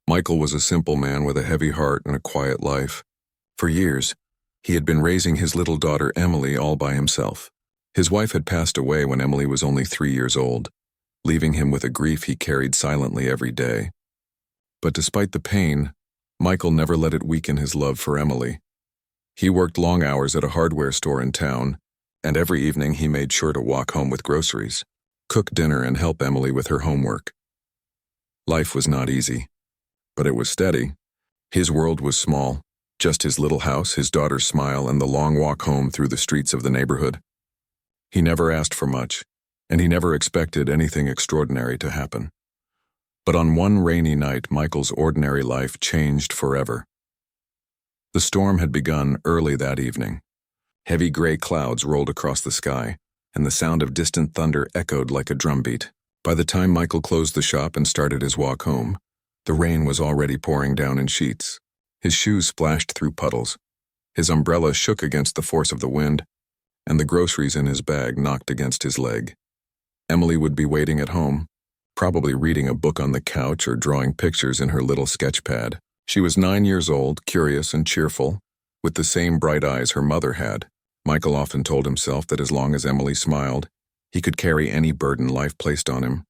Michael was a simple man with a heavy heart and a quiet life. For years, he had been raising his little daughter Emily all by himself. His wife had passed away when Emily was only 3 years old, leaving him with a grief he carried silently every day. But despite the pain, Michael never let it weaken his love for Emily. He worked long hours at a hardware store in town, and every evening he made sure to walk home with groceries, cook dinner, and help Emily with her homework. Life was not easy, but it was steady. His world was small, just his little house, his daughter's smile, and the long walk home through the streets of the neighborhood. He never asked for much, and he never expected anything extraordinary to happen. But on one rainy night, Michael's ordinary life changed forever. The storm had begun early that evening. Heavy gray clouds rolled across the sky, and the sound of distant thunder echoed like a drumbeat. By the time Michael closed the shop and started his walk home, the rain was already pouring down in sheets. His shoes splashed through puddles. His umbrella shook against the force of the wind, and the groceries in his bag knocked against his leg. Emily would be waiting at home, probably reading a book on the couch or drawing pictures in her little sketch pad. She was 9 years old, curious and cheerful, with the same bright eyes her mother had. Michael often told himself that as long as Emily smiled, he could carry any burden life placed on him.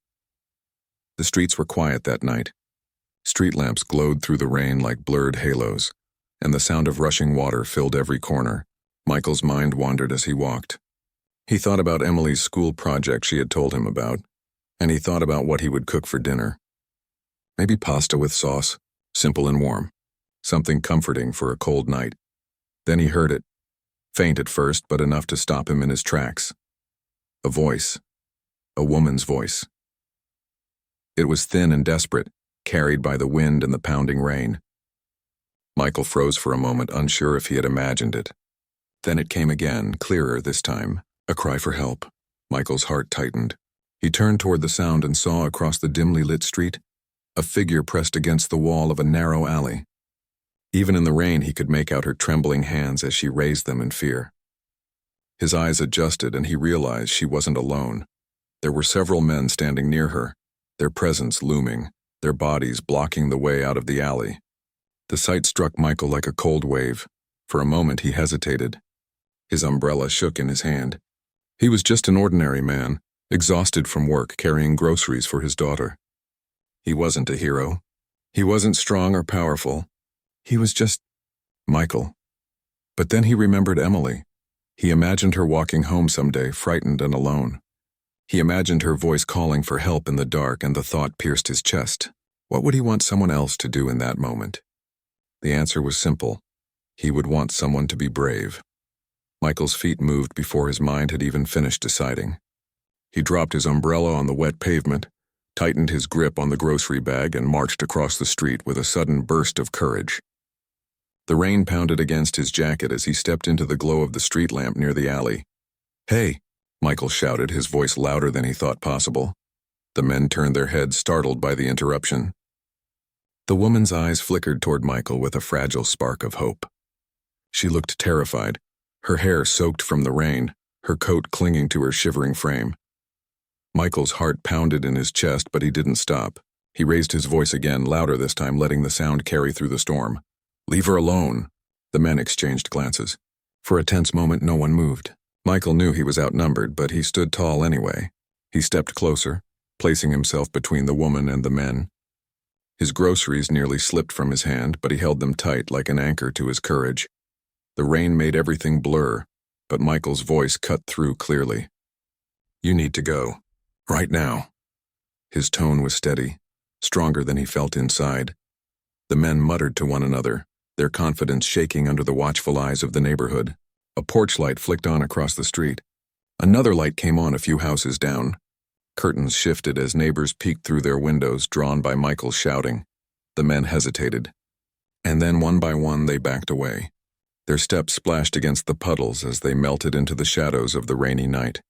The streets were quiet that night. Street lamps glowed through the rain like blurred halos, and the sound of rushing water filled every corner. Michael's mind wandered as he walked. He thought about Emily's school project she had told him about, and he thought about what he would cook for dinner. Maybe pasta with sauce, simple and warm, something comforting for a cold night. Then he heard it, faint at first, but enough to stop him in his tracks. A voice, a woman's voice. It was thin and desperate, carried by the wind and the pounding rain. Michael froze for a moment, unsure if he had imagined it. Then it came again, clearer this time, a cry for help. Michael's heart tightened. He turned toward the sound and saw across the dimly lit street a figure pressed against the wall of a narrow alley. Even in the rain, he could make out her trembling hands as she raised them in fear. His eyes adjusted, and he realized she wasn't alone. There were several men standing near her, their presence looming, their bodies blocking the way out of the alley. The sight struck Michael like a cold wave. For a moment he hesitated. His umbrella shook in his hand. He was just an ordinary man, exhausted from work, carrying groceries for his daughter. He wasn't a hero. He wasn't strong or powerful. He was just Michael. But then he remembered Emily. He imagined her walking home someday, frightened and alone. He imagined her voice calling for help in the dark, and the thought pierced his chest. What would he want someone else to do in that moment? The answer was simple. He would want someone to be brave. Michael's feet moved before his mind had even finished deciding. He dropped his umbrella on the wet pavement, tightened his grip on the grocery bag, and marched across the street with a sudden burst of courage. The rain pounded against his jacket as he stepped into the glow of the street lamp near the alley. "Hey!" Michael shouted, his voice louder than he thought possible. The men turned their heads, startled by the interruption. The woman's eyes flickered toward Michael with a fragile spark of hope. She looked terrified, her hair soaked from the rain, her coat clinging to her shivering frame. Michael's heart pounded in his chest, but he didn't stop. He raised his voice again, louder this time, letting the sound carry through the storm. "Leave her alone." The men exchanged glances. For a tense moment, no one moved. Michael knew he was outnumbered, but he stood tall anyway. He stepped closer, placing himself between the woman and the men. His groceries nearly slipped from his hand, but he held them tight like an anchor to his courage. The rain made everything blur, but Michael's voice cut through clearly. "You need to go. Right now." His tone was steady, stronger than he felt inside. The men muttered to one another, their confidence shaking under the watchful eyes of the neighborhood. A porch light flicked on across the street. Another light came on a few houses down. Curtains shifted as neighbors peeked through their windows, drawn by Michael's shouting. The men hesitated. And then one by one they backed away. Their steps splashed against the puddles as they melted into the shadows of the rainy night.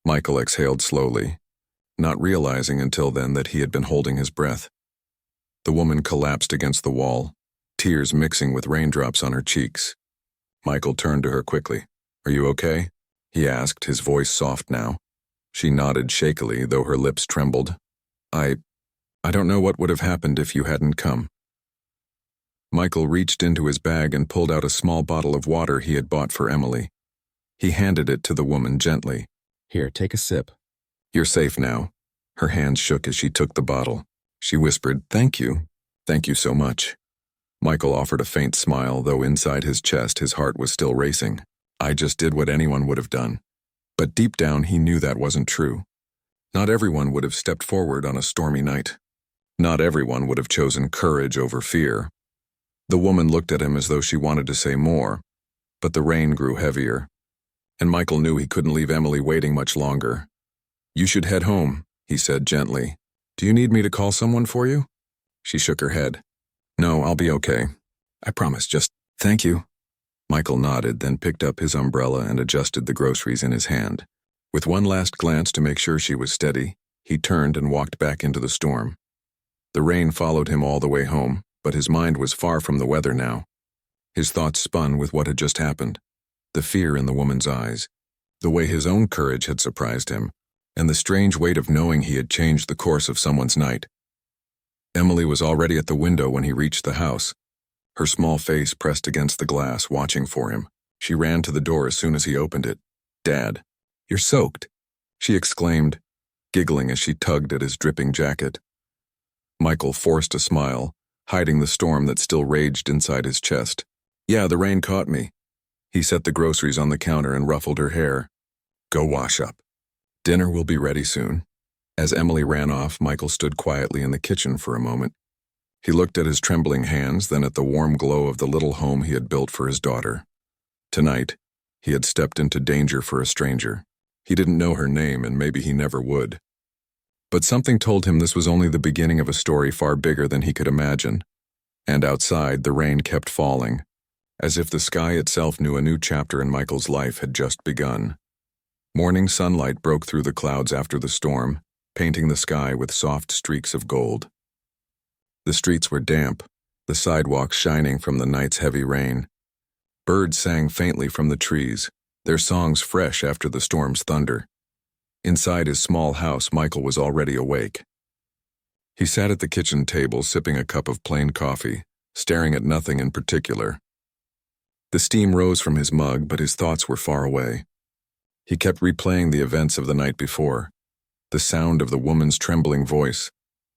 Michael exhaled slowly, not realizing until then that he had been holding his breath. The woman collapsed against the wall, tears mixing with raindrops on her cheeks. Michael turned to her quickly. "Are you okay?" he asked, his voice soft now. She nodded shakily, though her lips trembled. I don't know what would have happened if you hadn't come." Michael reached into his bag and pulled out a small bottle of water he had bought for Emily. He handed it to the woman gently. Here, take a sip. You're safe now. Her hands shook as she took the bottle. She whispered, "Thank you. Thank you so much." Michael offered a faint smile, though inside his chest his heart was still racing. I just did what anyone would have done. But deep down he knew that wasn't true. Not everyone would have stepped forward on a stormy night. Not everyone would have chosen courage over fear. The woman looked at him as though she wanted to say more, but the rain grew heavier, and Michael knew he couldn't leave Emily waiting much longer. "You should head home," he said gently. "Do you need me to call someone for you?" She shook her head. "No, I'll be okay. I promise, just thank you." Michael nodded, then picked up his umbrella and adjusted the groceries in his hand. With one last glance to make sure she was steady, he turned and walked back into the storm. The rain followed him all the way home, but his mind was far from the weather now. His thoughts spun with what had just happened, the fear in the woman's eyes, the way his own courage had surprised him, and the strange weight of knowing he had changed the course of someone's night. Emily was already at the window when he reached the house, her small face pressed against the glass, watching for him. She ran to the door as soon as he opened it. "Dad, you're soaked," she exclaimed, giggling as she tugged at his dripping jacket. Michael forced a smile, hiding the storm that still raged inside his chest. "Yeah, the rain caught me." He set the groceries on the counter and ruffled her hair. "Go wash up. Dinner will be ready soon." As Emily ran off, Michael stood quietly in the kitchen for a moment. He looked at his trembling hands, then at the warm glow of the little home he had built for his daughter. Tonight, he had stepped into danger for a stranger. He didn't know her name, and maybe he never would. But something told him this was only the beginning of a story far bigger than he could imagine. And outside, the rain kept falling, as if the sky itself knew a new chapter in Michael's life had just begun. Morning sunlight broke through the clouds after the storm, painting the sky with soft streaks of gold. The streets were damp, the sidewalks shining from the night's heavy rain. Birds sang faintly from the trees, their songs fresh after the storm's thunder. Inside his small house, Michael was already awake. He sat at the kitchen table sipping a cup of plain coffee, staring at nothing in particular. The steam rose from his mug, but his thoughts were far away. He kept replaying the events of the night before, the sound of the woman's trembling voice,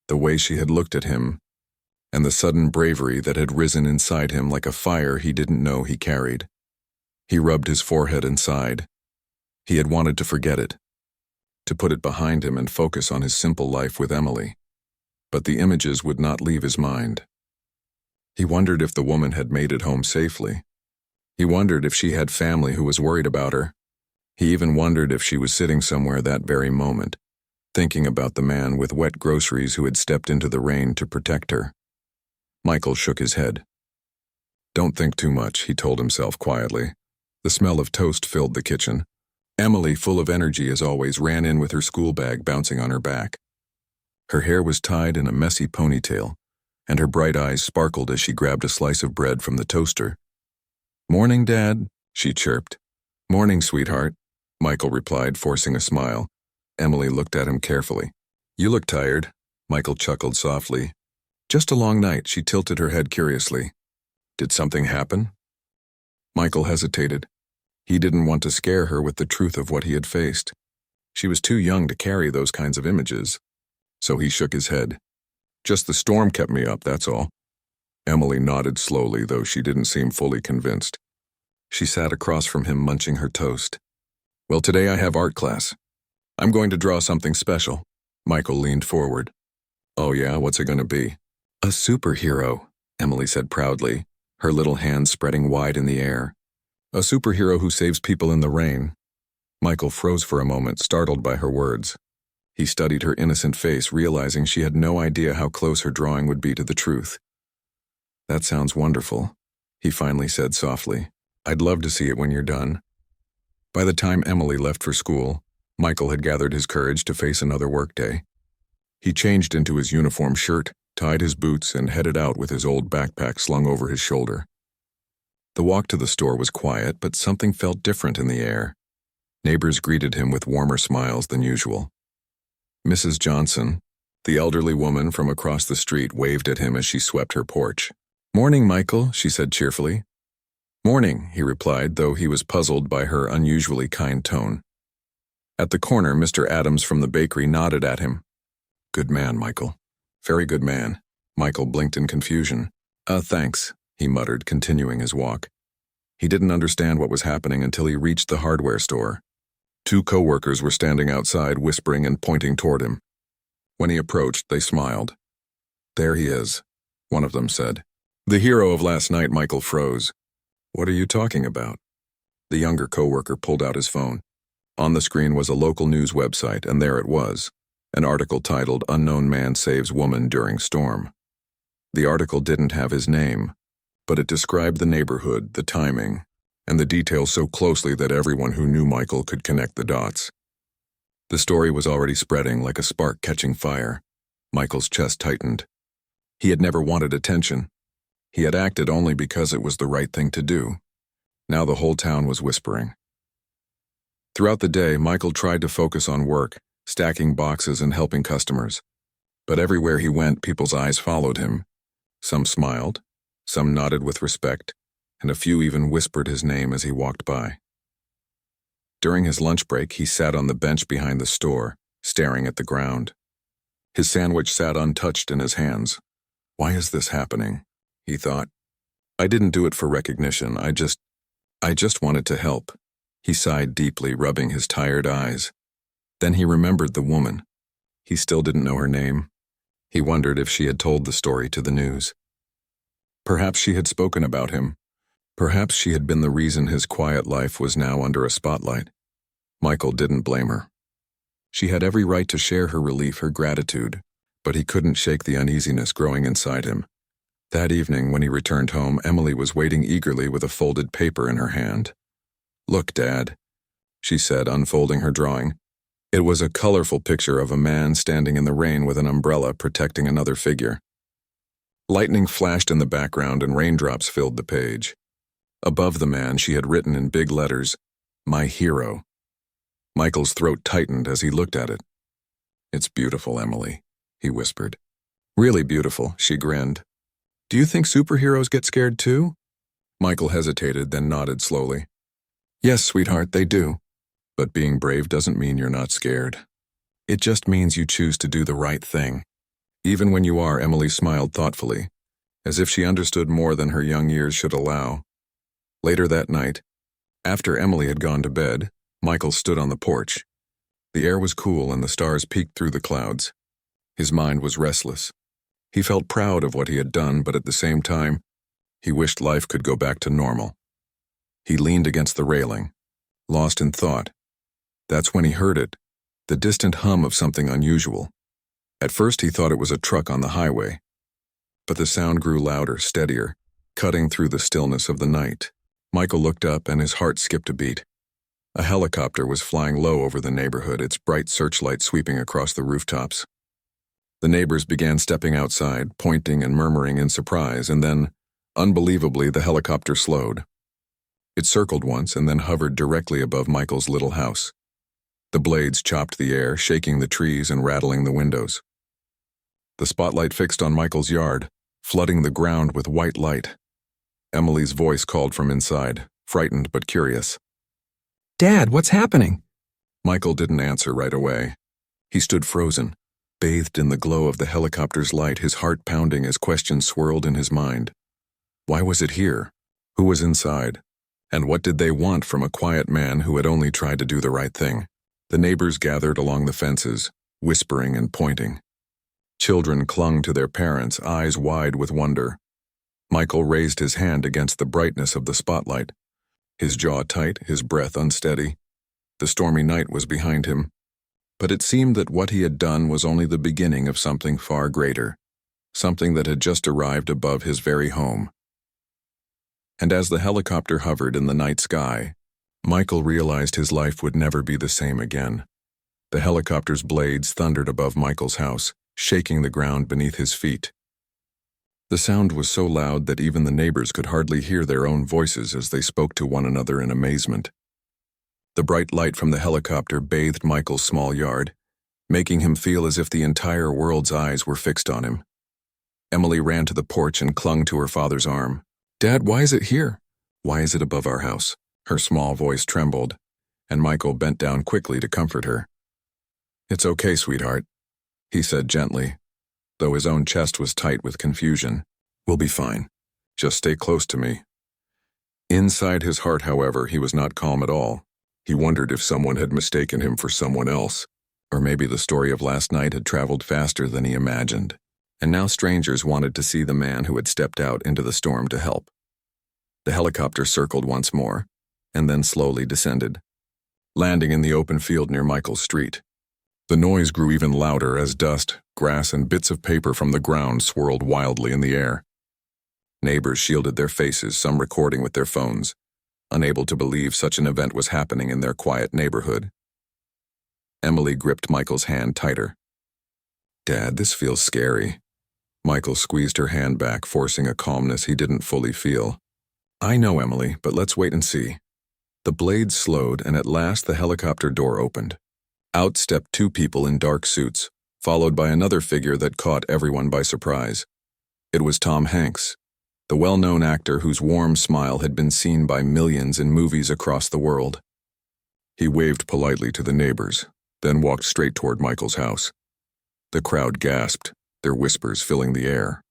the way she had looked at him, and the sudden bravery that had risen inside him like a fire he didn't know he carried. He rubbed his forehead and sighed. He had wanted to forget it, to put it behind him and focus on his simple life with Emily. But the images would not leave his mind. He wondered if the woman had made it home safely. He wondered if she had family who was worried about her. He even wondered if she was sitting somewhere that very moment, thinking about the man with wet groceries who had stepped into the rain to protect her. Michael shook his head. "Don't think too much," he told himself quietly. The smell of toast filled the kitchen. Emily, full of energy as always, ran in with her school bag bouncing on her back. Her hair was tied in a messy ponytail, and her bright eyes sparkled as she grabbed a slice of bread from the toaster. "Morning, Dad," she chirped. "Morning, sweetheart," Michael replied, forcing a smile. Emily looked at him carefully. "You look tired," Michael chuckled softly. "Just a long night," she tilted her head curiously. "Did something happen?" Michael hesitated. He didn't want to scare her with the truth of what he had faced. She was too young to carry those kinds of images. So he shook his head. "Just the storm kept me up, that's all." Emily nodded slowly, though she didn't seem fully convinced. She sat across from him, munching her toast. "Well, today I have art class. I'm going to draw something special." Michael leaned forward. "Oh yeah, what's it going to be?" "A superhero," Emily said proudly, her little hands spreading wide in the air. "A superhero who saves people in the rain." Michael froze for a moment, startled by her words. He studied her innocent face, realizing she had no idea how close her drawing would be to the truth. "That sounds wonderful," he finally said softly. "I'd love to see it when you're done." By the time Emily left for school, Michael had gathered his courage to face another workday. He changed into his uniform shirt, tied his boots, and headed out with his old backpack slung over his shoulder. The walk to the store was quiet, but something felt different in the air. Neighbors greeted him with warmer smiles than usual. Mrs. Johnson, the elderly woman from across the street, waved at him as she swept her porch. "Morning, Michael," she said cheerfully. "Morning," he replied, though he was puzzled by her unusually kind tone. At the corner, Mr. Adams from the bakery nodded at him. "Good man, Michael. Very good man." Michael blinked in confusion. Thanks," he muttered, continuing his walk. He didn't understand what was happening until he reached the hardware store. 2 co-workers were standing outside, whispering and pointing toward him. When he approached, they smiled. "There he is," one of them said. "The hero of last night." Michael froze. "What are you talking about?" The younger co-worker pulled out his phone. On the screen was a local news website, and there it was, an article titled "Unknown Man Saves Woman During Storm." The article didn't have his name, but it described the neighborhood, the timing, and the details so closely that everyone who knew Michael could connect the dots. The story was already spreading like a spark catching fire. Michael's chest tightened. He had never wanted attention. He had acted only because it was the right thing to do. Now the whole town was whispering. Throughout the day, Michael tried to focus on work, stacking boxes and helping customers. But everywhere he went, people's eyes followed him. Some smiled, some nodded with respect, and a few even whispered his name as he walked by. During his lunch break, he sat on the bench behind the store, staring at the ground. His sandwich sat untouched in his hands. "Why is this happening?" he thought. "I didn't do it for recognition. I just wanted to help." He sighed deeply, rubbing his tired eyes. Then he remembered the woman. He still didn't know her name. He wondered if she had told the story to the news. Perhaps she had spoken about him. Perhaps she had been the reason his quiet life was now under a spotlight. Michael didn't blame her. She had every right to share her relief, her gratitude, but he couldn't shake the uneasiness growing inside him. That evening, when he returned home, Emily was waiting eagerly with a folded paper in her hand. "Look, Dad," she said, unfolding her drawing. It was a colorful picture of a man standing in the rain with an umbrella protecting another figure. Lightning flashed in the background and raindrops filled the page. Above the man, she had written in big letters, "My hero." Michael's throat tightened as he looked at it. "It's beautiful, Emily," he whispered. "Really beautiful," she grinned. "Do you think superheroes get scared too?" Michael hesitated, then nodded slowly. "Yes, sweetheart, they do. But being brave doesn't mean you're not scared. It just means you choose to do the right thing. Even when you are." Emily smiled thoughtfully, as if she understood more than her young years should allow. Later that night, after Emily had gone to bed, Michael stood on the porch. The air was cool and the stars peeked through the clouds. His mind was restless. He felt proud of what he had done, but at the same time, he wished life could go back to normal. He leaned against the railing, lost in thought. That's when he heard it, the distant hum of something unusual. At first he thought it was a truck on the highway, but the sound grew louder, steadier, cutting through the stillness of the night. Michael looked up and his heart skipped a beat. A helicopter was flying low over the neighborhood, its bright searchlight sweeping across the rooftops. The neighbors began stepping outside, pointing and murmuring in surprise, and then, unbelievably, the helicopter slowed. It circled once and then hovered directly above Michael's little house. The blades chopped the air, shaking the trees and rattling the windows. The spotlight fixed on Michael's yard, flooding the ground with white light. Emily's voice called from inside, frightened but curious. "Dad, what's happening?" Michael didn't answer right away. He stood frozen, bathed in the glow of the helicopter's light, his heart pounding as questions swirled in his mind. Why was it here? Who was inside? And what did they want from a quiet man who had only tried to do the right thing? The neighbors gathered along the fences, whispering and pointing. Children clung to their parents, eyes wide with wonder. Michael raised his hand against the brightness of the spotlight, his jaw tight, his breath unsteady. The stormy night was behind him, but it seemed that what he had done was only the beginning of something far greater, something that had just arrived above his very home. And as the helicopter hovered in the night sky, Michael realized his life would never be the same again. The helicopter's blades thundered above Michael's house, shaking the ground beneath his feet. The sound was so loud that even the neighbors could hardly hear their own voices as they spoke to one another in amazement. The bright light from the helicopter bathed Michael's small yard, making him feel as if the entire world's eyes were fixed on him. Emily ran to the porch and clung to her father's arm. "Dad, why is it here? Why is it above our house?" Her small voice trembled, and Michael bent down quickly to comfort her. "It's okay, sweetheart," he said gently, though his own chest was tight with confusion. "We'll be fine. Just stay close to me." Inside his heart, however, he was not calm at all. He wondered if someone had mistaken him for someone else, or maybe the story of last night had traveled faster than he imagined, and now strangers wanted to see the man who had stepped out into the storm to help. The helicopter circled once more, and then slowly descended, landing in the open field near Michael's street. The noise grew even louder as dust, grass, and bits of paper from the ground swirled wildly in the air. Neighbors shielded their faces, some recording with their phones, unable to believe such an event was happening in their quiet neighborhood. Emily gripped Michael's hand tighter. "Dad, this feels scary." Michael squeezed her hand back, forcing a calmness he didn't fully feel. "I know, Emily, but let's wait and see." The blades slowed, and at last the helicopter door opened. Out stepped two people in dark suits, followed by another figure that caught everyone by surprise. It was Tom Hanks, the well-known actor whose warm smile had been seen by millions in movies across the world. He waved politely to the neighbors, then walked straight toward Michael's house. The crowd gasped, their whispers filling the air.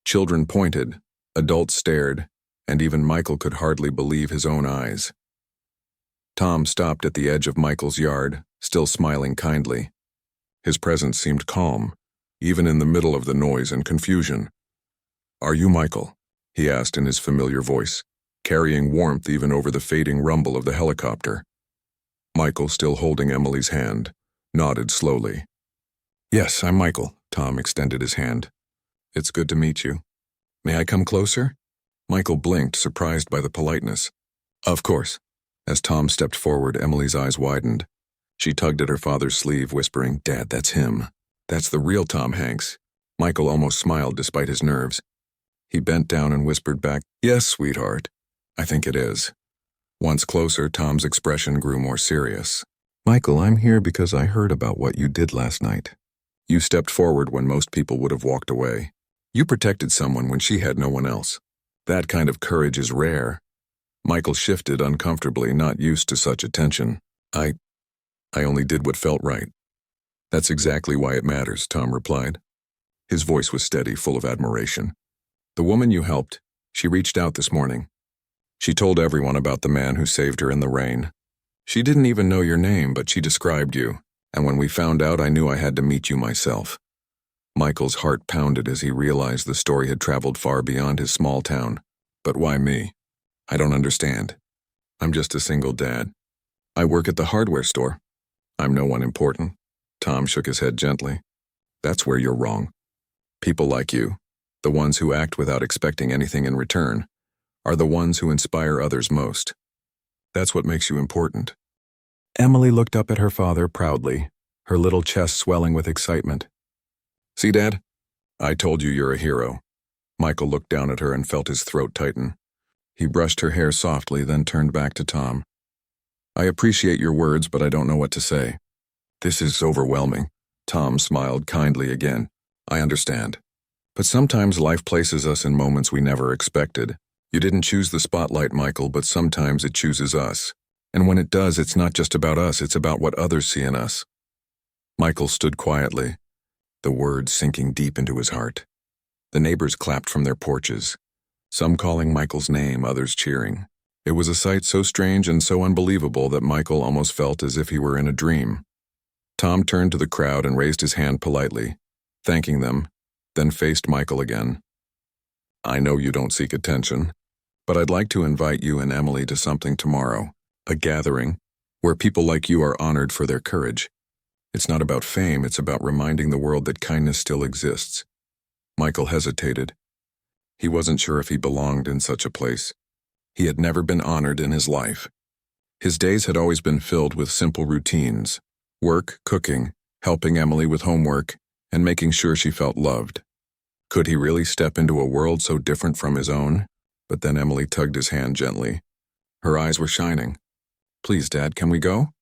Children pointed, adults stared, and even Michael could hardly believe his own eyes. Tom stopped at the edge of Michael's yard, still smiling kindly. His presence seemed calm, even in the middle of the noise and confusion. "Are you Michael?" he asked in his familiar voice, carrying warmth even over the fading rumble of the helicopter. Michael, still holding Emily's hand, nodded slowly. "Yes, I'm Michael." Tom extended his hand. "It's good to meet you. May I come closer?" Michael blinked, surprised by the politeness. "Of course." As Tom stepped forward, Emily's eyes widened. She tugged at her father's sleeve, whispering, "Dad, that's him. That's the real Tom Hanks." Michael almost smiled despite his nerves. He bent down and whispered back, "Yes, sweetheart. I think it is." Once closer, Tom's expression grew more serious. "Michael, I'm here because I heard about what you did last night. You stepped forward when most people would have walked away. You protected someone when she had no one else. That kind of courage is rare." Michael shifted uncomfortably, not used to such attention. I only did what felt right." "That's exactly why it matters," Tom replied. His voice was steady, full of admiration. "The woman you helped, she reached out this morning. She told everyone about the man who saved her in the rain. She didn't even know your name, but she described you, and when we found out, I knew I had to meet you myself." Michael's heart pounded as he realized the story had traveled far beyond his small town. "But why me? I don't understand. I'm just a single dad. I work at the hardware store. I'm no one important." Tom shook his head gently. "That's where you're wrong. People like you, the ones who act without expecting anything in return, are the ones who inspire others most. That's what makes you important." Emily looked up at her father proudly, her little chest swelling with excitement. "See, Dad? I told you you're a hero." Michael looked down at her and felt his throat tighten. He brushed her hair softly, then turned back to Tom. "I appreciate your words, but I don't know what to say." "This is overwhelming." Tom smiled kindly again. "I understand. But sometimes life places us in moments we never expected. You didn't choose the spotlight, Michael, but sometimes it chooses us. And when it does, it's not just about us, it's about what others see in us." Michael stood quietly, the words sinking deep into his heart. The neighbors clapped from their porches, some calling Michael's name, others cheering. It was a sight so strange and so unbelievable that Michael almost felt as if he were in a dream. Tom turned to the crowd and raised his hand politely, thanking them, then faced Michael again. "I know you don't seek attention, but I'd like to invite you and Emily to something tomorrow, a gathering where people like you are honored for their courage. It's not about fame, it's about reminding the world that kindness still exists." Michael hesitated. He wasn't sure if he belonged in such a place. He had never been honored in his life. His days had always been filled with simple routines: work, cooking, helping Emily with homework, and making sure she felt loved. Could he really step into a world so different from his own? But then Emily tugged his hand gently. Her eyes were shining. "Please, Dad, can we go?"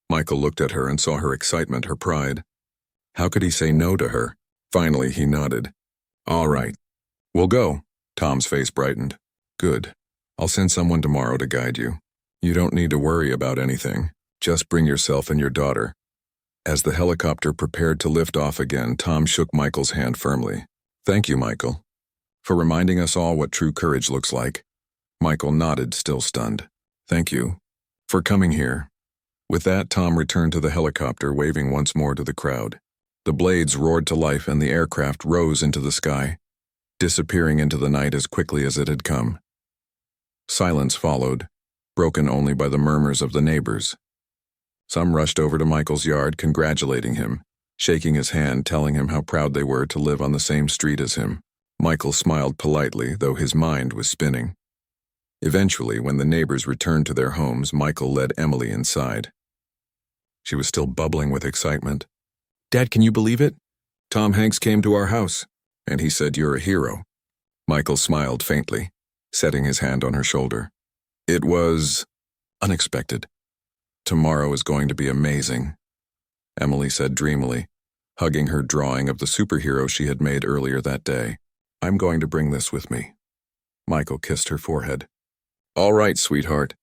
Michael looked at her and saw her excitement, her pride. How could he say no to her? Finally, he nodded. All right. We'll go. Tom's face brightened. Good. I'll send someone tomorrow to guide you. You don't need to worry about anything. Just bring yourself and your daughter. As the helicopter prepared to lift off again, Tom shook Michael's hand firmly. Thank you, Michael, for reminding us all what true courage looks like. Michael nodded, still stunned. Thank you for coming here. With that, Tom returned to the helicopter, waving once more to the crowd. The blades roared to life and the aircraft rose into the sky, disappearing into the night as quickly as it had come. Silence followed, broken only by the murmurs of the neighbors. Some rushed over to Michael's yard, congratulating him, shaking his hand, telling him how proud they were to live on the same street as him. Michael smiled politely, though his mind was spinning. Eventually, when the neighbors returned to their homes, Michael led Emily inside. She was still bubbling with excitement. Dad, can you believe it? Tom Hanks came to our house, and he said you're a hero. Michael smiled faintly, setting his hand on her shoulder. It was unexpected. Tomorrow is going to be amazing, Emily said dreamily, hugging her drawing of the superhero she had made earlier that day. I'm going to bring this with me. Michael kissed her forehead. All right, sweetheart.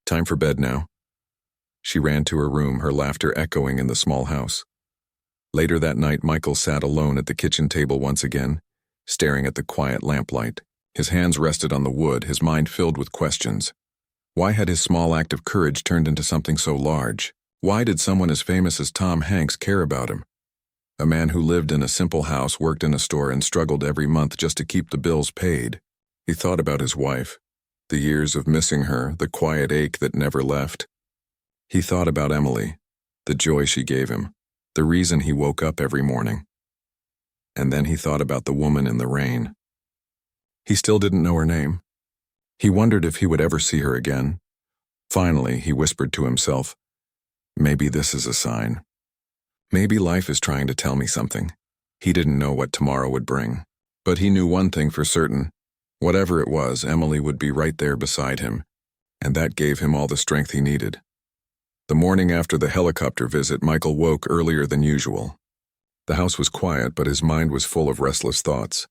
Time for bed now. She ran to her room, her laughter echoing in the small house. Later that night, Michael sat alone at the kitchen table once again, staring at the quiet lamplight. His hands rested on the wood, his mind filled with questions. Why had his small act of courage turned into something so large? Why did someone as famous as Tom Hanks care about him? A man who lived in a simple house, worked in a store, and struggled every month just to keep the bills paid. He thought about his wife, the years of missing her, the quiet ache that never left. He thought about Emily, the joy she gave him, the reason he woke up every morning. And then he thought about the woman in the rain. He still didn't know her name. He wondered if he would ever see her again. Finally, he whispered to himself, maybe this is a sign. Maybe life is trying to tell me something. He didn't know what tomorrow would bring. But he knew one thing for certain. Whatever it was, Emily would be right there beside him, and that gave him all the strength he needed. The morning after the helicopter visit, Michael woke earlier than usual. The house was quiet, but his mind was full of restless thoughts.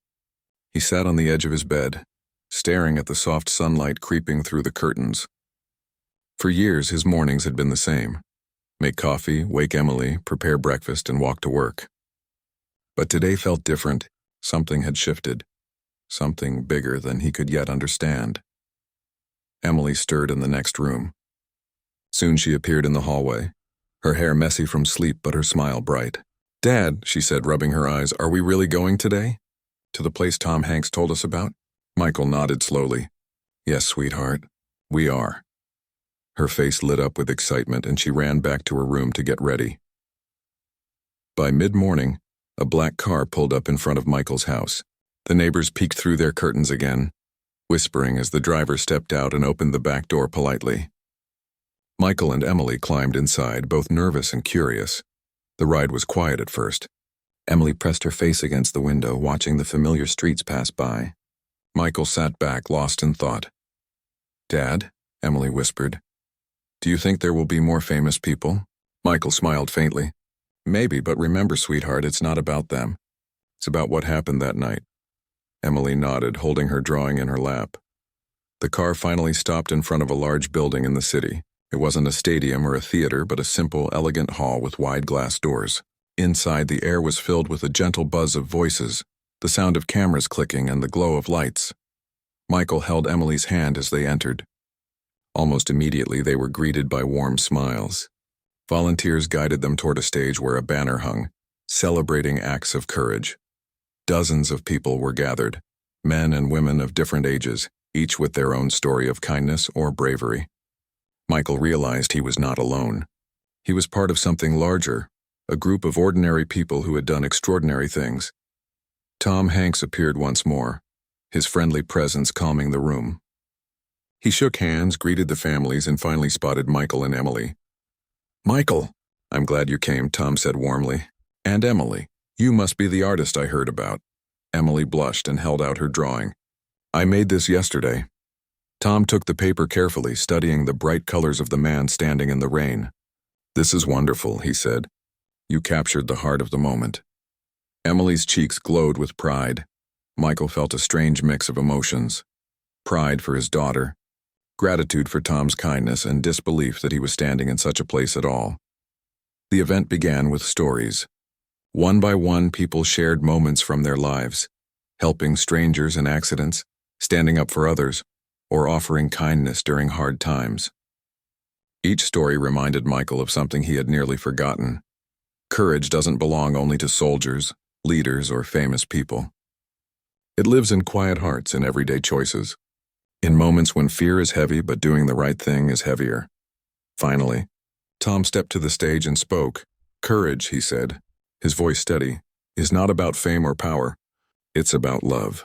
He sat on the edge of his bed, staring at the soft sunlight creeping through the curtains. For years, his mornings had been the same. Make coffee, wake Emily, prepare breakfast, and walk to work. But today felt different. Something had shifted. Something bigger than he could yet understand. Emily stirred in the next room. Soon she appeared in the hallway, her hair messy from sleep but her smile bright. Dad, she said, rubbing her eyes, are we really going today? To the place Tom Hanks told us about? Michael nodded slowly. Yes, sweetheart, we are. Her face lit up with excitement and she ran back to her room to get ready. By mid-morning, a black car pulled up in front of Michael's house. The neighbors peeked through their curtains again, whispering as the driver stepped out and opened the back door politely. Michael and Emily climbed inside, both nervous and curious. The ride was quiet at first. Emily pressed her face against the window, watching the familiar streets pass by. Michael sat back, lost in thought. Dad, Emily whispered, do you think there will be more famous people? Michael smiled faintly. Maybe, but remember, sweetheart, it's not about them. It's about what happened that night. Emily nodded, holding her drawing in her lap. The car finally stopped in front of a large building in the city. It wasn't a stadium or a theater, but a simple, elegant hall with wide glass doors. Inside, the air was filled with a gentle buzz of voices, the sound of cameras clicking and the glow of lights. Michael held Emily's hand as they entered. Almost immediately, they were greeted by warm smiles. Volunteers guided them toward a stage where a banner hung, celebrating acts of courage. Dozens of people were gathered, men and women of different ages, each with their own story of kindness or bravery. Michael realized he was not alone. He was part of something larger, a group of ordinary people who had done extraordinary things. Tom Hanks appeared once more, his friendly presence calming the room. He shook hands, greeted the families, and finally spotted Michael and Emily. Michael, I'm glad you came, Tom said warmly. And Emily, you must be the artist I heard about. Emily blushed and held out her drawing. I made this yesterday. Tom took the paper carefully, studying the bright colors of the man standing in the rain. This is wonderful, he said. You captured the heart of the moment. Emily's cheeks glowed with pride. Michael felt a strange mix of emotions: pride for his daughter, gratitude for Tom's kindness, and disbelief that he was standing in such a place at all. The event began with stories. One by one, people shared moments from their lives, helping strangers in accidents, standing up for others, or offering kindness during hard times. Each story reminded Michael of something he had nearly forgotten. Courage doesn't belong only to soldiers, leaders, or famous people. It lives in quiet hearts and everyday choices, in moments when fear is heavy but doing the right thing is heavier. Finally, Tom stepped to the stage and spoke. "Courage," he said, his voice steady, "is not about fame or power. It's about love.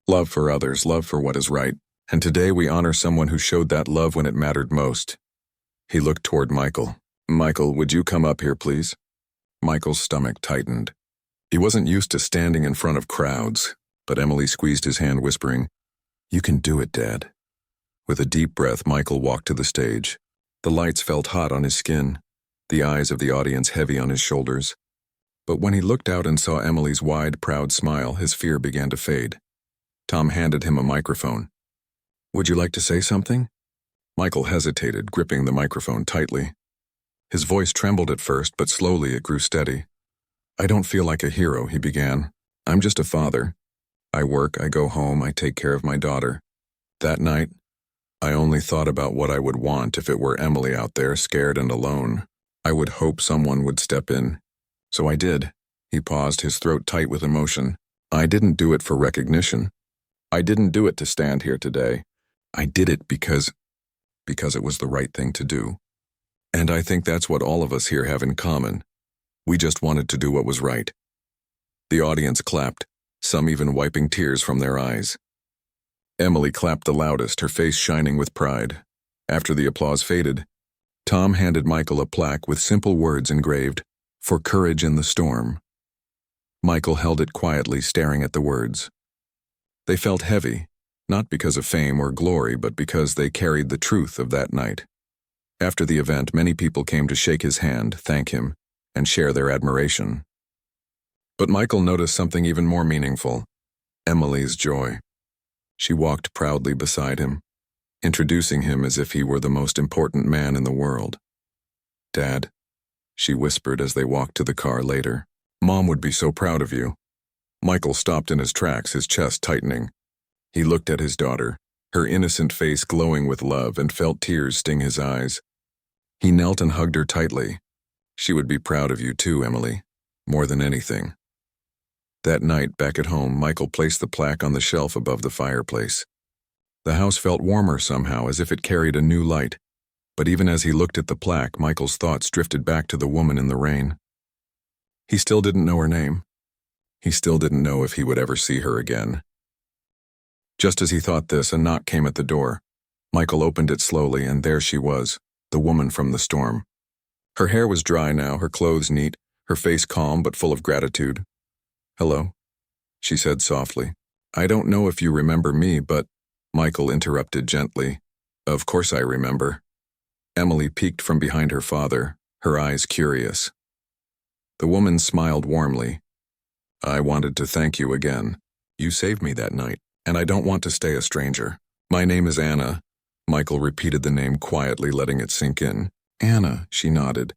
Love for others, love for what is right. And today we honor someone who showed that love when it mattered most." He looked toward Michael. "Michael, would you come up here, please?" Michael's stomach tightened. He wasn't used to standing in front of crowds, but Emily squeezed his hand, whispering, "You can do it, Dad." With a deep breath, Michael walked to the stage. The lights felt hot on his skin, the eyes of the audience heavy on his shoulders. But when he looked out and saw Emily's wide, proud smile, his fear began to fade. Tom handed him a microphone. "Would you like to say something?" Michael hesitated, gripping the microphone tightly. His voice trembled at first, but slowly it grew steady. "I don't feel like a hero," he began. "I'm just a father. I work, I go home, I take care of my daughter. That night, I only thought about what I would want if it were Emily out there, scared and alone. I would hope someone would step in. So I did." He paused, his throat tight with emotion. "I didn't do it for recognition. I didn't do it to stand here today. I did it because it was the right thing to do. And I think that's what all of us here have in common. We just wanted to do what was right." The audience clapped, some even wiping tears from their eyes. Emily clapped the loudest, her face shining with pride. After the applause faded, Tom handed Michael a plaque with simple words engraved, "For courage in the storm." Michael held it quietly, staring at the words. They felt heavy, not because of fame or glory, but because they carried the truth of that night. After the event, many people came to shake his hand, thank him, and share their admiration. But Michael noticed something even more meaningful: Emily's joy. She walked proudly beside him, introducing him as if he were the most important man in the world. "Dad," she whispered as they walked to the car later, "Mom would be so proud of you." Michael stopped in his tracks, his chest tightening. He looked at his daughter, her innocent face glowing with love, and felt tears sting his eyes. He knelt and hugged her tightly. "She would be proud of you too, Emily, more than anything." That night, back at home, Michael placed the plaque on the shelf above the fireplace. The house felt warmer somehow, as if it carried a new light. But even as he looked at the plaque, Michael's thoughts drifted back to the woman in the rain. He still didn't know her name. He still didn't know if he would ever see her again. Just as he thought this, a knock came at the door. Michael opened it slowly, and there she was, the woman from the storm. Her hair was dry now, her clothes neat, her face calm but full of gratitude. "Hello," she said softly. "I don't know if you remember me, but—" Michael interrupted gently. "Of course I remember." Emily peeked from behind her father, her eyes curious. The woman smiled warmly. "I wanted to thank you again. You saved me that night, and I don't want to stay a stranger. My name is Anna." Michael repeated the name quietly, letting it sink in. "Anna," she nodded.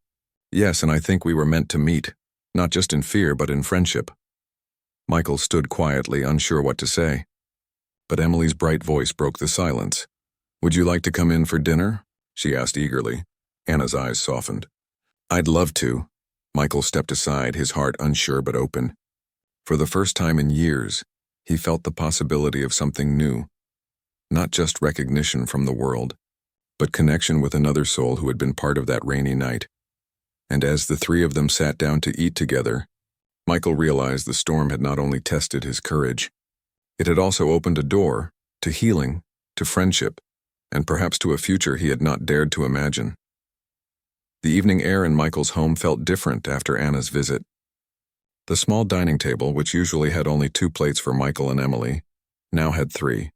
"Yes, and I think we were meant to meet, not just in fear, but in friendship." Michael stood quietly, unsure what to say. But Emily's bright voice broke the silence. "Would you like to come in for dinner?" she asked eagerly. Anna's eyes softened. "I'd love to." Michael stepped aside, his heart unsure but open. For the first time in years, he felt the possibility of something new. Not just recognition from the world, but connection with another soul who had been part of that rainy night. And as the three of them sat down to eat together, Michael realized the storm had not only tested his courage, it had also opened a door to healing, to friendship, and perhaps to a future he had not dared to imagine. The evening air in Michael's home felt different after Anna's visit. The small dining table, which usually had only 2 plates for Michael and Emily, now had 3.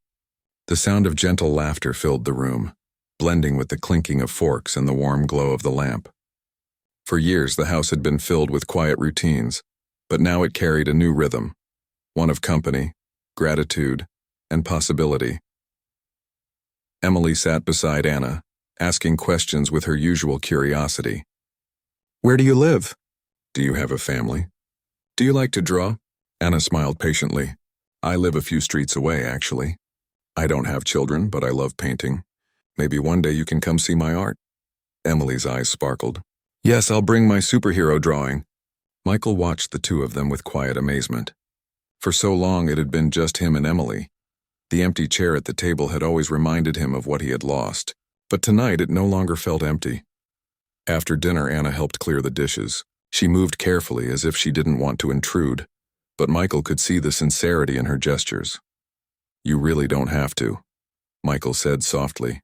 The sound of gentle laughter filled the room, blending with the clinking of forks and the warm glow of the lamp. For years, the house had been filled with quiet routines, but now it carried a new rhythm, one of company, gratitude, and possibility. Emily sat beside Anna, asking questions with her usual curiosity. "Where do you live? Do you have a family? Do you like to draw?" Anna smiled patiently. "I live a few streets away, actually. I don't have children, but I love painting. Maybe one day you can come see my art." Emily's eyes sparkled. "Yes, I'll bring my superhero drawing." Michael watched the two of them with quiet amazement. For so long it had been just him and Emily. The empty chair at the table had always reminded him of what he had lost, but tonight it no longer felt empty. After dinner, Anna helped clear the dishes. She moved carefully as if she didn't want to intrude, but Michael could see the sincerity in her gestures. "You really don't have to," Michael said softly.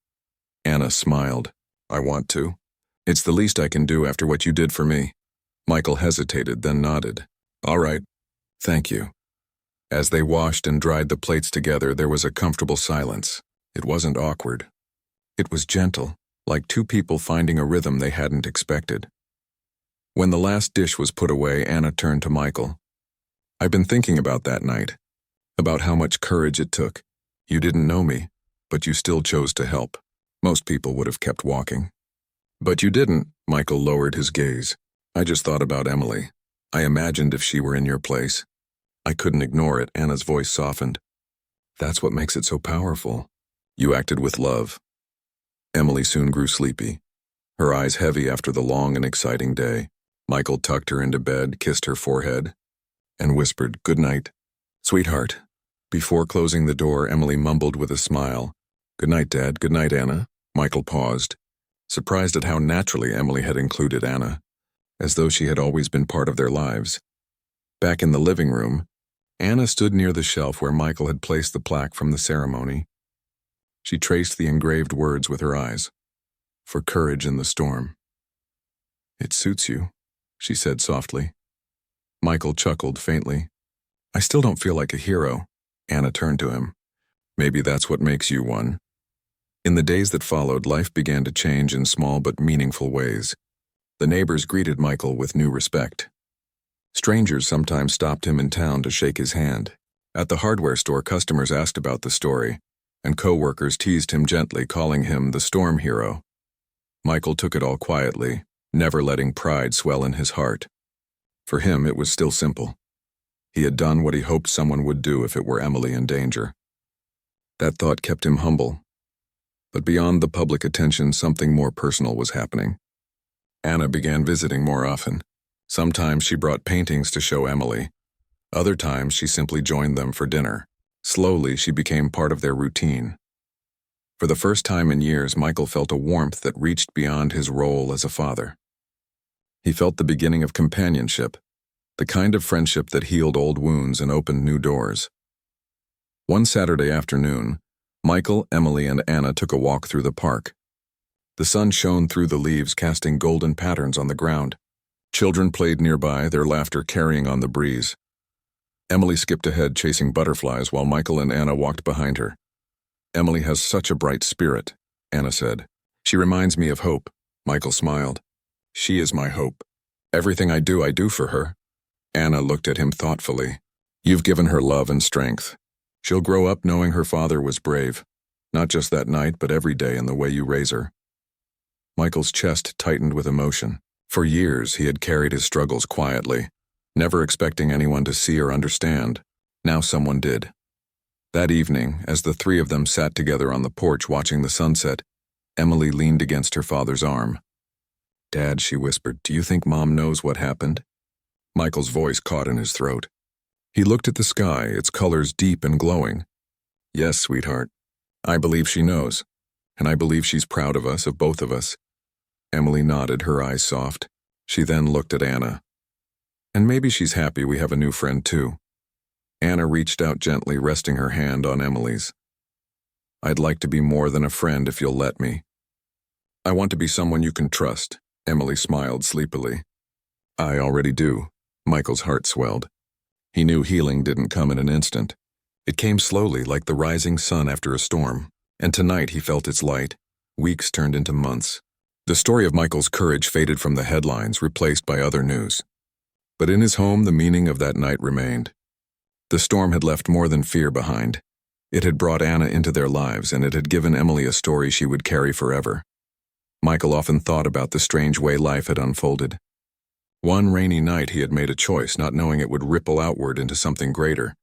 Anna smiled. "I want to. It's the least I can do after what you did for me." Michael hesitated, then nodded. "All right. Thank you." As they washed and dried the plates together, there was a comfortable silence. It wasn't awkward. It was gentle, like two people finding a rhythm they hadn't expected. When the last dish was put away, Anna turned to Michael. "I've been thinking about that night, about how much courage it took. You didn't know me, but you still chose to help. Most people would have kept walking. But you didn't." Michael lowered his gaze. "I just thought about Emily. I imagined if she were in your place. I couldn't ignore it." Anna's voice softened. "That's what makes it so powerful. You acted with love." Emily soon grew sleepy, her eyes heavy after the long and exciting day. Michael tucked her into bed, kissed her forehead, and whispered, "Good night, sweetheart." Before closing the door, Emily mumbled with a smile, "Good night, Dad. Good night, Anna." Michael paused, surprised at how naturally Emily had included Anna, as though she had always been part of their lives. Back in the living room, Anna stood near the shelf where Michael had placed the plaque from the ceremony. She traced the engraved words with her eyes. "For courage in the storm." "It suits you," she said softly. Michael chuckled faintly. "I still don't feel like a hero." Anna turned to him. "Maybe that's what makes you one." In the days that followed, life began to change in small but meaningful ways. The neighbors greeted Michael with new respect. Strangers sometimes stopped him in town to shake his hand. At the hardware store, customers asked about the story, and co-workers teased him gently, calling him the storm hero. Michael took it all quietly, never letting pride swell in his heart. For him, it was still simple. He had done what he hoped someone would do if it were Emily in danger. That thought kept him humble. But beyond the public attention, something more personal was happening. Anna began visiting more often. Sometimes she brought paintings to show Emily. Other times she simply joined them for dinner. Slowly, she became part of their routine. For the first time in years, Michael felt a warmth that reached beyond his role as a father. He felt the beginning of companionship, the kind of friendship that healed old wounds and opened new doors. One Saturday afternoon, Michael, Emily, and Anna took a walk through the park. The sun shone through the leaves, casting golden patterns on the ground. Children played nearby, their laughter carrying on the breeze. Emily skipped ahead, chasing butterflies, while Michael and Anna walked behind her. "Emily has such a bright spirit," Anna said. "She reminds me of hope." Michael smiled. "She is my hope. Everything I do for her." Anna looked at him thoughtfully. "You've given her love and strength. She'll grow up knowing her father was brave, not just that night, but every day in the way you raise her." Michael's chest tightened with emotion. For years, he had carried his struggles quietly, never expecting anyone to see or understand. Now someone did. That evening, as the three of them sat together on the porch watching the sunset, Emily leaned against her father's arm. "Dad," she whispered, "do you think Mom knows what happened?" Michael's voice caught in his throat. He looked at the sky, its colors deep and glowing. "Yes, sweetheart. I believe she knows, and I believe she's proud of us, of both of us." Emily nodded, her eyes soft. She then looked at Anna. "And maybe she's happy we have a new friend too." Anna reached out gently, resting her hand on Emily's. "I'd like to be more than a friend if you'll let me." "I want to be someone you can trust," Emily smiled sleepily. "I already do." Michael's heart swelled. He knew healing didn't come in an instant. It came slowly, like the rising sun after a storm. And tonight he felt its light. Weeks turned into months. The story of Michael's courage faded from the headlines, replaced by other news. But in his home, the meaning of that night remained. The storm had left more than fear behind. It had brought Anna into their lives, and it had given Emily a story she would carry forever. Michael often thought about the strange way life had unfolded. One rainy night he had made a choice, not knowing it would ripple outward into something greater.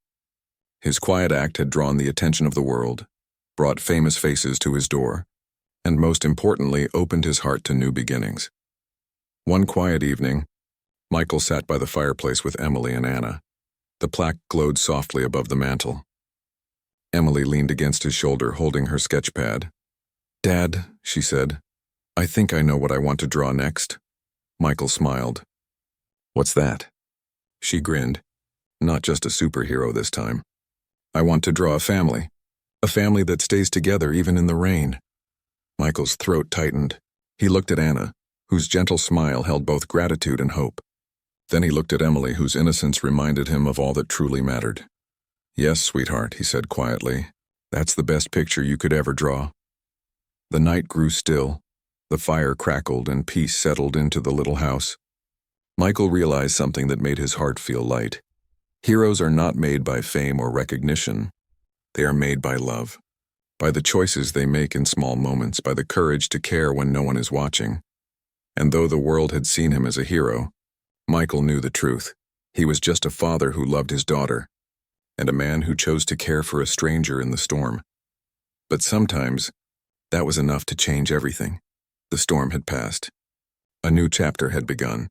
His quiet act had drawn the attention of the world, brought famous faces to his door, and most importantly, opened his heart to new beginnings. One quiet evening, Michael sat by the fireplace with Emily and Anna. The plaque glowed softly above the mantel. Emily leaned against his shoulder, holding her sketch pad. "Dad," she said, "I think I know what I want to draw next." Michael smiled. "What's that?" She grinned. "Not just a superhero this time. I want to draw a family that stays together even in the rain." Michael's throat tightened. He looked at Anna, whose gentle smile held both gratitude and hope. Then he looked at Emily, whose innocence reminded him of all that truly mattered. "Yes, sweetheart," he said quietly. "That's the best picture you could ever draw." The night grew still. The fire crackled and peace settled into the little house. Michael realized something that made his heart feel light. Heroes are not made by fame or recognition. They are made by love, by the choices they make in small moments, by the courage to care when no one is watching. And though the world had seen him as a hero, Michael knew the truth. He was just a father who loved his daughter, and a man who chose to care for a stranger in the storm. But sometimes, that was enough to change everything. The storm had passed. A new chapter had begun.